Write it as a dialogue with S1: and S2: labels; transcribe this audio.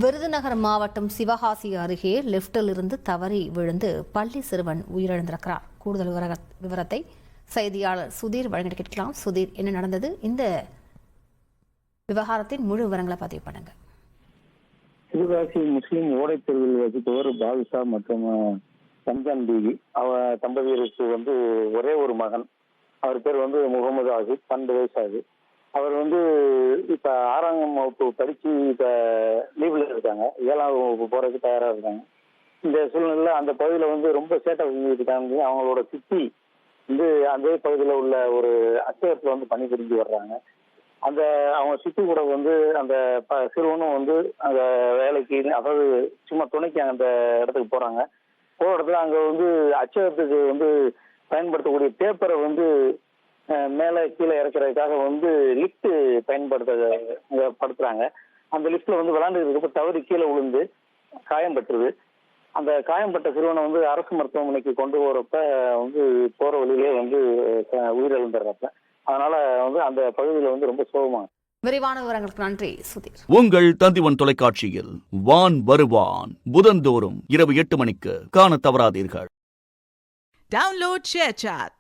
S1: விருதுநகர் மாவட்டம் சிவகாசி அருகே லிப்டில் இருந்து தவறி விழுந்து பள்ளி சிறுவன் உயிரிழந்திருக்கிறார். கூடுதல் விவரத்தை செய்தியாளர் சுதீர் வழங்க கேட்கலாம். சுதீர், என்ன நடந்தது? இந்த விவகாரத்தின் முழு விவரங்களை பதிவு பண்ணுங்க.
S2: சிவகாசி முஸ்லீம் ஓடைத்தெருவில் வசித்தவர் பாதுஷா மற்றும் ரம்ஜான் பீவி. தம்பதியருக்கு ஒரே ஒரு மகன். அவர் பேர் முகமது ஆசிப், 12 வயசு ஆகுது. அவர் இப்ப 6ஆம் வகுப்பு படிச்சு இப்ப லீவ்ல இருக்காங்க. 7ஆம் வகுப்பு போறதுக்கு தயாரா இருக்காங்க. இந்த சூழ்நிலையில அந்த பகுதியில ரொம்ப சேட்டை செஞ்சுட்டு இருக்காங்க. அவங்களோட சித்தி அதே பகுதியில உள்ள ஒரு அச்சகத்துல பணிபுரிஞ்சு வர்றாங்க. அவங்க சித்தி கூட அந்த சிறுவனும் அந்த வேலைக்கு, அதாவது சும்மா துணைக்கு அந்த இடத்துக்கு போறாங்க. போற இடத்துல அங்க அச்சகத்துக்கு பயன்படுத்தக்கூடிய பேப்பரை மேல கீழே இறக்குறதுக்காக லிப்ட் பயன்படுத்துறாங்க. அந்த லிப்ட்ல விளையாண்டு இருக்கப்ப தவறி கீழே விழுந்து காயம் பட்டுருது. அந்த காயம்பட்ட சிறுவனை அரசு மருத்துவமனைக்கு கொண்டு போறப்ப போற வழியிலே உயிரிழந்துடுறப்ப. அதனால அந்த பகுதியில ரொம்ப சோகமா.
S1: விரிவான விவரங்களுக்கு நன்றி சுதீர்.
S3: உங்கள் தந்திவன் தொலைக்காட்சியில் வான் வருவான் புதன்தோறும் இரவு 8 மணிக்கு காண தவறாதீர்கள்.
S4: Download ShareChat.